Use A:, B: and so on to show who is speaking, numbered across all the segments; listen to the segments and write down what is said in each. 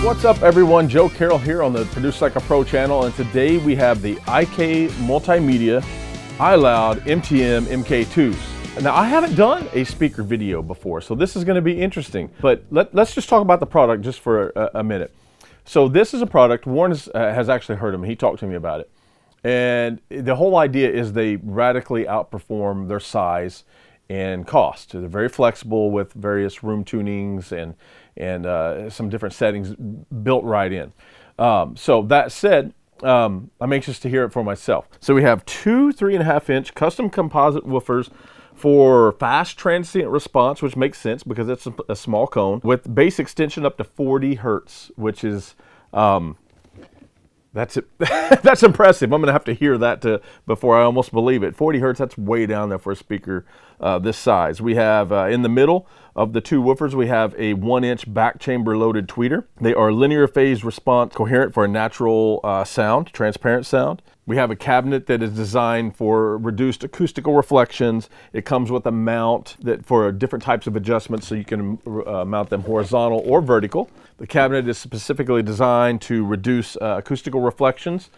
A: What's up everyone, Joe Carroll here on the Produce Like a Pro channel, and today we have the IK Multimedia iLOUD MTM MK2s. Now I haven't done a speaker video before, so this is going to be interesting, but let's just talk about the product just for a minute. So this is a product, Warren has actually heard of them, he talked to me about it, and the whole idea is they radically outperform their size and cost. They're very flexible with various room tunings and some different settings built right in. So that said, I'm anxious to hear it for myself. So we have two 3.5-inch custom composite woofers for fast transient response, which makes sense because it's a small cone, with bass extension up to 40 hertz, which is that's impressive. I'm going to have to hear that before I almost believe it. 40 hertz, that's way down there for a speaker this size. We have in the middle of the two woofers, we have a 1-inch back chamber loaded tweeter. They are linear phase response coherent for a natural sound, transparent sound. We have a cabinet that is designed for reduced acoustical reflections. It comes with a mount for different types of adjustments, so you can mount them horizontal or vertical. The cabinet is specifically designed to reduce acoustical reflections.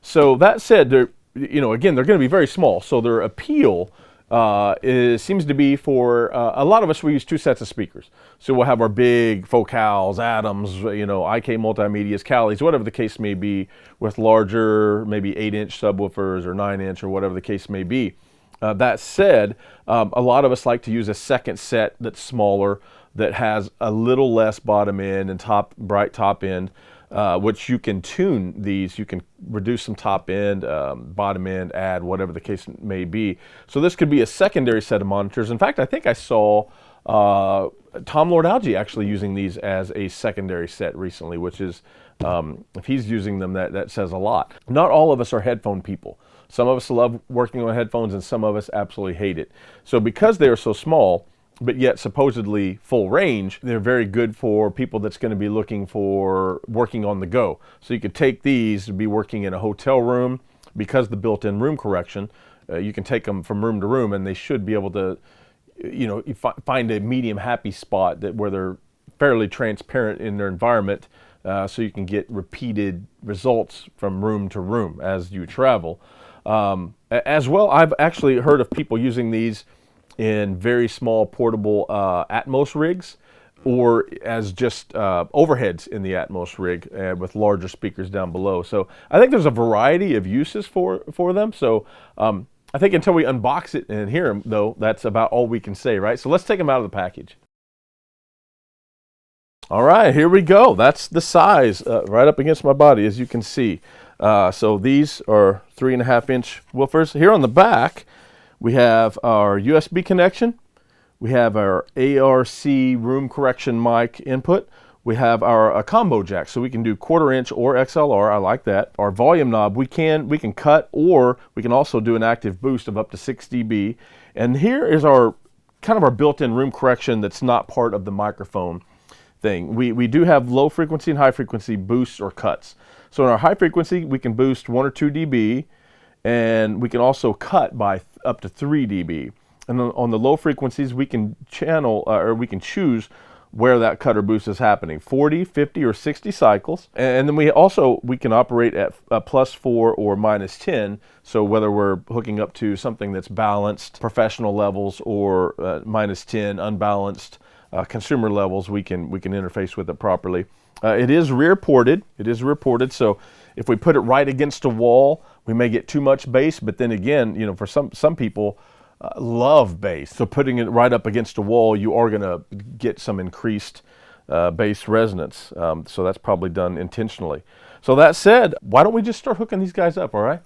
A: So that said, again, they're going to be very small, so their appeal seems to be for a lot of us. We use two sets of speakers, so we'll have our big Focals, Adams, IK Multimedias, Calis, whatever the case may be, with larger, maybe 8-inch subwoofers or 9-inch or whatever the case may be. That said, a lot of us like to use a second set that's smaller, that has a little less bottom end and bright top end, which you can tune these. You can reduce some top end, bottom end, add, whatever the case may be. So this could be a secondary set of monitors. In fact, I think I saw Tom Lord Alge actually using these as a secondary set recently, which is, if he's using them, that says a lot. Not all of us are headphone people. Some of us love working on headphones and some of us absolutely hate it. So because they are so small, but yet supposedly full range, they're very good for people that's going to be looking for working on the go. So you could take these to be working in a hotel room, because the built-in room correction, you can take them from room to room, and they should be able to, find a medium happy spot where they're fairly transparent in their environment, so you can get repeated results from room to room as you travel. As well, I've actually heard of people using these in very small portable Atmos rigs, or as just overheads in the Atmos rig with larger speakers down below. So I think there's a variety of uses for them. So I think until we unbox it and hear them, though, that's about all we can say, right? So let's take them out of the package. All right, here we go. That's the size right up against my body, as you can see. So these are 3.5-inch woofers. Here on the back, we have our USB connection, we have our ARC room correction mic input, we have our combo jack, so we can do 1/4-inch or XLR, I like that. Our volume knob, we can cut, or we can also do an active boost of up to 6 dB. And here is our built-in room correction that's not part of the microphone thing. We do have low frequency and high frequency boosts or cuts. So in our high frequency, we can boost 1 or 2 dB, and we can also cut by up to 3 dB. And on the low frequencies, we can channel, or we can choose where that cut or boost is happening, 40, 50, or 60 cycles. And then we can operate at +4 or -10. So whether we're hooking up to something that's balanced, professional levels, or -10, unbalanced, consumer levels, we can interface with it properly. It is rear ported. So if we put it right against a wall, we may get too much bass. But then again, for some people love bass. So putting it right up against a wall, you are going to get some increased bass resonance. So that's probably done intentionally. So that said, why don't we just start hooking these guys up? All right.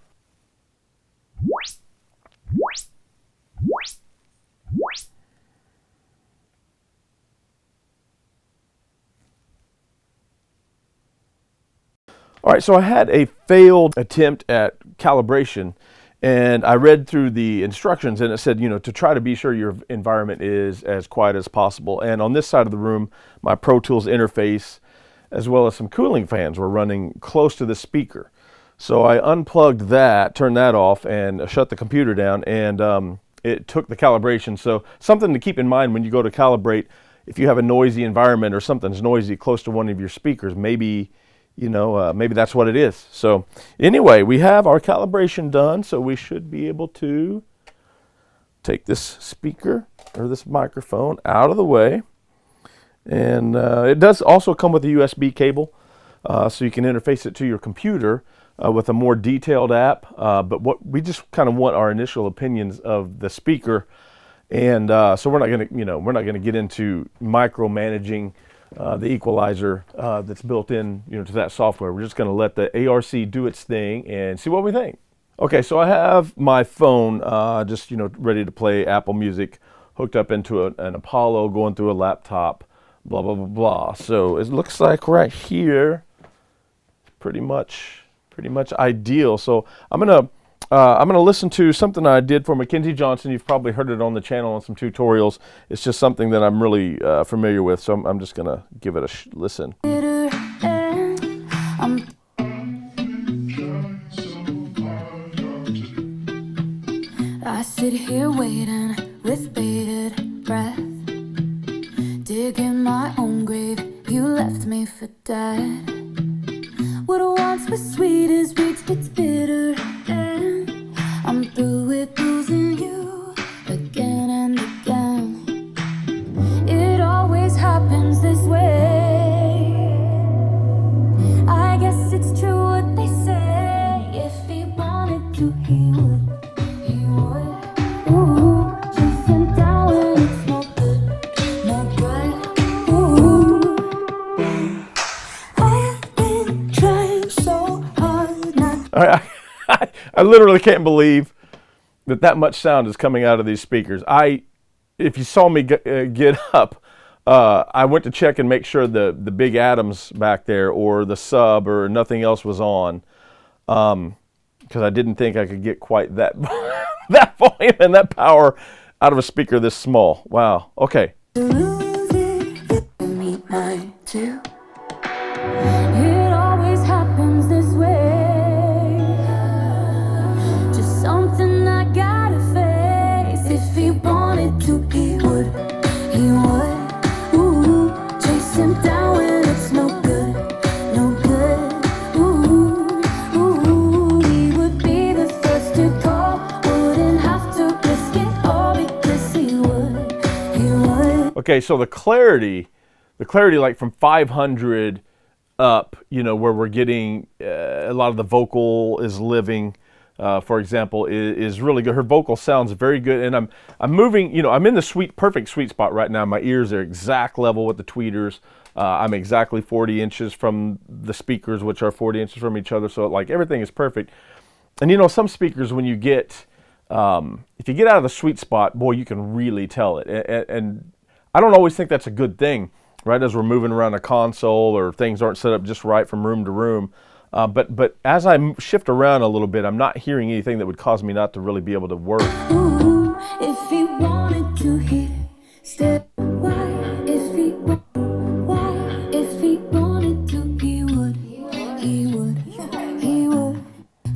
A: All right, so I had a failed attempt at calibration, and I read through the instructions, and it said, to try to be sure your environment is as quiet as possible. And on this side of the room, my Pro Tools interface, as well as some cooling fans, were running close to the speaker. So I unplugged that, turned that off, and shut the computer down, and it took the calibration. So something to keep in mind when you go to calibrate, if you have a noisy environment or something's noisy close to one of your speakers, maybe, maybe that's what it is. So anyway, we have our calibration done, so we should be able to take this speaker or this microphone out of the way. And it does also come with a USB cable, so you can interface it to your computer with a more detailed app. But what we just kind of want our initial opinions of the speaker, and so we're not going to get into micromanaging the equalizer that's built in to that software. We're just going to let the ARC do its thing and see what we think. Okay, so I have my phone just ready to play Apple Music, hooked up into an Apollo, going through a laptop, blah blah blah blah. So it looks like right here, pretty much ideal. So I'm gonna listen to something I did for Mackenzie Johnson. You've probably heard it on the channel on some tutorials. It's just something that I'm really familiar with. So I'm just gonna give it a listen.
B: I sit here waiting with bated breath, digging my own grave. You left me for dead. What once was sweet is reached its bitter end. I'm through with losing you again and again. It always happens this way. I guess it's true what they say. If he wanted to, he would.
A: I literally can't believe that much sound is coming out of these speakers. If you saw me get up, I went to check and make sure the big Adams back there or the sub or nothing else was on, because I didn't think I could get quite that that volume and that power out of a speaker this small. Wow. Okay.
B: It always happens this way. Just something I gotta face. If he wanted to, he would. He would. Ooh, chase him down when it's no good, no good. Ooh, he would be the first to call. Wouldn't have to risk it all because he would.
A: Okay, so the clarity like from 500 up, where we're getting a lot of the vocal is living, for example, is really good. Her vocal sounds very good, and I'm moving, I'm in the perfect sweet spot right now. My ears are exact level with the tweeters. I'm exactly 40 inches from the speakers, which are 40 inches from each other, so like everything is perfect. And some speakers, when you get, if you get out of the sweet spot, boy, you can really tell it. And I don't always think that's a good thing, right, as we're moving around a console or things aren't set up just right from room to room. But as I shift around a little bit, I'm not hearing anything that would cause me not to really be able to work.
B: Ooh, if he wanted to, he'd step away. If he wanted to, he would. He would.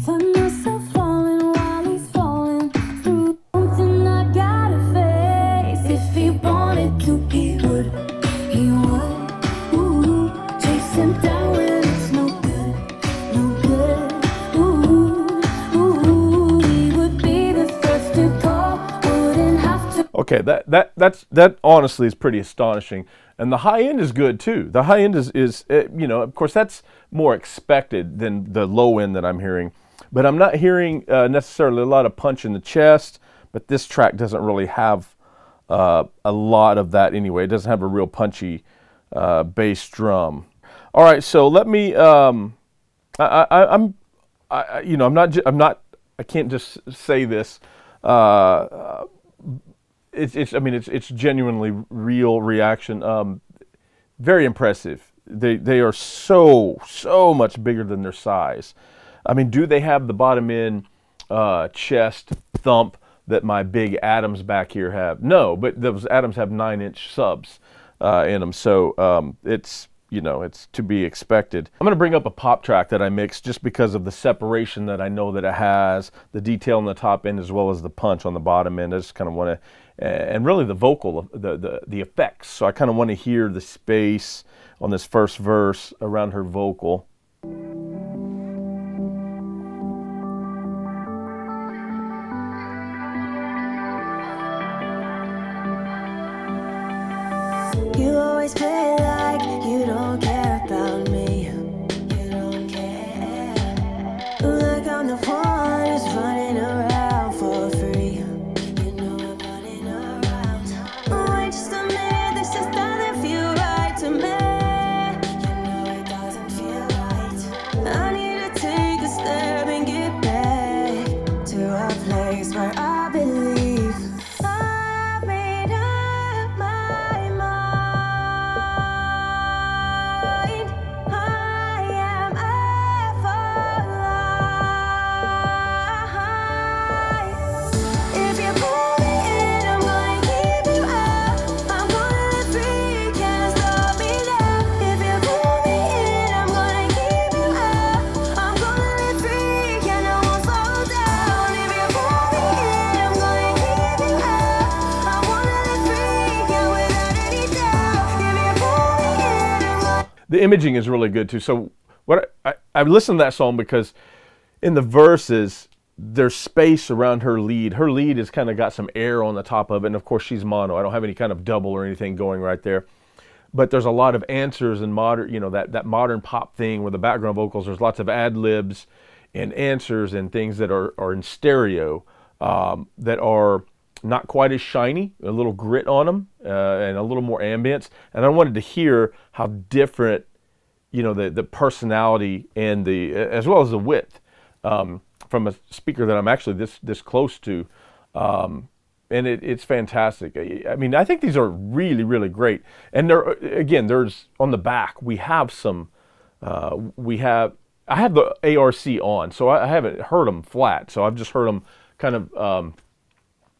B: Find myself falling while he's falling through something I gotta face. If he wanted to, he would. He would. Ooh, chase him down when it's no good, no good. Ooh, he would be the first to call. Wouldn't have to.
A: Okay, that honestly is pretty astonishing, and the high end is good too. The high end is of course that's more expected than the low end that I'm hearing, but I'm not hearing necessarily a lot of punch in the chest. But this track doesn't really have a lot of that anyway. It doesn't have a real punchy bass drum. All right, so let me. I can't just say this. It's genuinely real reaction. Very impressive. They are so much bigger than their size. I mean, do they have the bottom end chest thump that my big Adams back here have? No, but those Adams have 9-inch subs in them. So it's you know, it's to be expected. I'm going to bring up a pop track that I mixed just because of the separation that I know that it has, the detail on the top end as well as the punch on the bottom end. I just kind of want to, and really the vocal, the effects. So I kind of want to hear the space on this first verse around her vocal.
B: You always play like you don't care about me. You don't care. Like I'm the one who's running around for free. You know I'm running around. Oh, wait just a minute, this just doesn't feel right to me. You know it doesn't feel right. I need to take a step and get back to a place where I believe. I've made up my mind. I am ever. If you pull me in, I'm gonna keep you out. I'm gonna let free, can't stop me now. If you pull me in, I'm gonna keep you out. I'm gonna let free, can't no one slow down. If you pull me in, I'm gonna keep you out. I wanna let free, can't without any doubt. If you pull me in, I'm gonna.
A: The imaging is really good too. So what I listened to that song because in the verses there's space around her lead. Her lead has kind of got some air on the top of it, and of course she's mono. I don't have any kind of double or anything going right there. But there's a lot of answers and modern, you know, that modern pop thing with the background vocals. There's lots of ad libs and answers and things that are in stereo that are not quite as shiny, a little grit on them, and a little more ambience. And I wanted to hear how different, you know, the personality and the as well as the width from a speaker that I'm actually this close to, and it's fantastic. I mean, I think these are really, really great. And there again, there's on the back we have some, I have the ARC on, so I haven't heard them flat. So I've just heard them kind of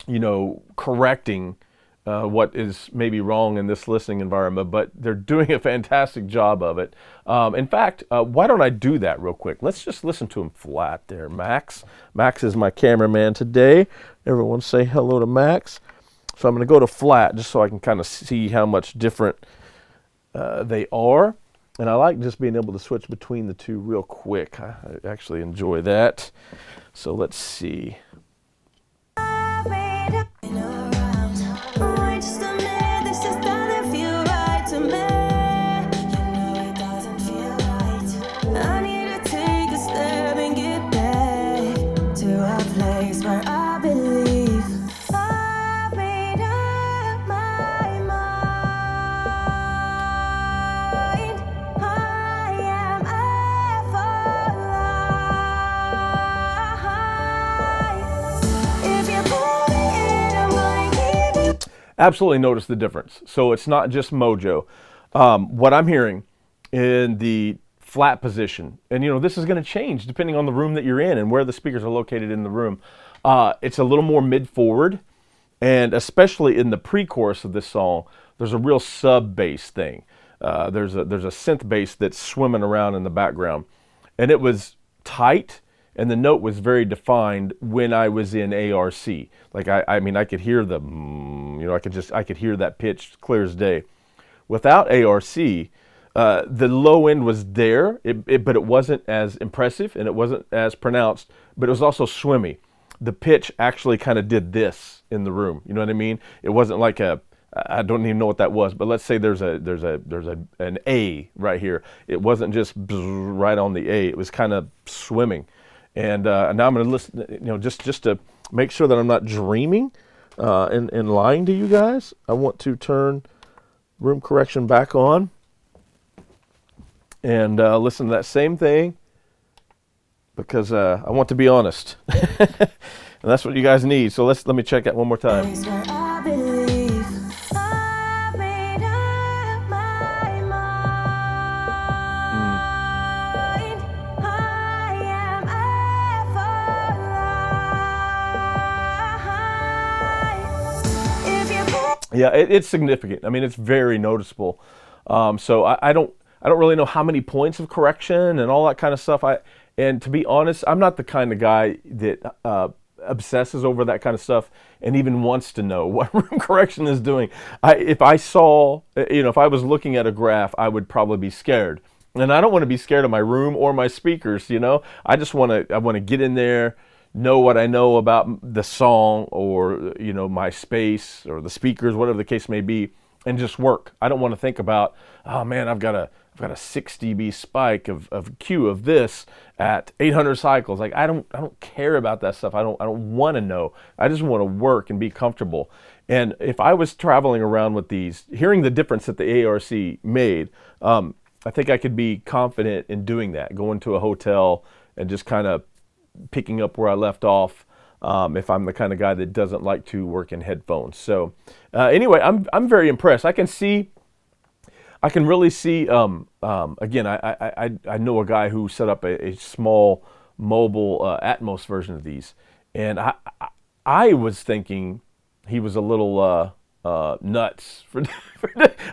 A: you know, correcting what is maybe wrong in this listening environment, but they're doing a fantastic job of it. In fact, why don't I do that real quick? Let's just listen to him flat there, Max. Max is my cameraman today. Everyone say hello to Max. So I'm going to go to flat just so I can kind of see how much different they are. And I like just being able to switch between the two real quick. I actually enjoy that. So let's see. Absolutely notice the difference. So it's not just mojo. What I'm hearing in the flat position, and you know, this is going to change depending on the room that you're in and where the speakers are located in the room. It's a little more mid-forward, and especially in the pre-chorus of this song, there's a real sub-bass thing. There's a synth bass that's swimming around in the background, and it was tight. And the note was very defined when I was in ARC. Like I mean, I could hear the, you know, I could hear that pitch clear as day. Without ARC, the low end was there, but it wasn't as impressive and it wasn't as pronounced. But it was also swimmy. The pitch actually kind of did this in the room. You know what I mean? It wasn't like I don't even know what that was. But let's say there's an A right here. It wasn't just right on the A. It was kind of swimming. And now I'm going to listen, you know, just to make sure that I'm not dreaming and lying to you guys. I want to turn room correction back on and listen to that same thing because I want to be honest. And that's what you guys need. So let me check that one more time. Yeah, it's significant. I mean, it's very noticeable. So I don't I don't really know how many points of correction and all that kind of stuff. And to be honest, I'm not the kind of guy that obsesses over that kind of stuff and even wants to know what room correction is doing. If I saw, if I was looking at a graph, I would probably be scared. And I don't want to be scared of my room or my speakers, I just want to get in there, know what I know about the song or, my space or the speakers, whatever the case may be, and just work. I don't want to think about, oh man, I've got a 6 dB spike of Q of this at 800 cycles. Like I don't care about that stuff. I don't want to know. I just want to work and be comfortable. And if I was traveling around with these, hearing the difference that the ARC made, I think I could be confident in doing that, going to a hotel and just kind of picking up where I left off, if I'm the kind of guy that doesn't like to work in headphones. So anyway, I'm very impressed. I can really see, again, I know a guy who set up a small mobile Atmos version of these, and I was thinking he was a little nuts for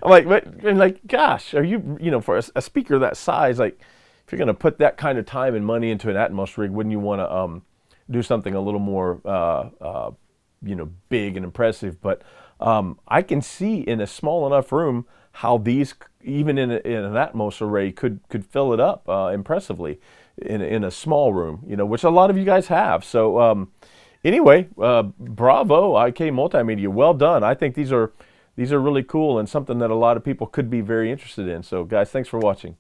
A: I'm like, gosh, are you, for a speaker that size, like if you're going to put that kind of time and money into an Atmos rig, wouldn't you want to do something a little more big and impressive? But I can see in a small enough room how these, even in an Atmos array, could fill it up impressively in a small room, which a lot of you guys have. So anyway, bravo, IK Multimedia, well done. I think these are really cool and something that a lot of people could be very interested in. So guys, thanks for watching.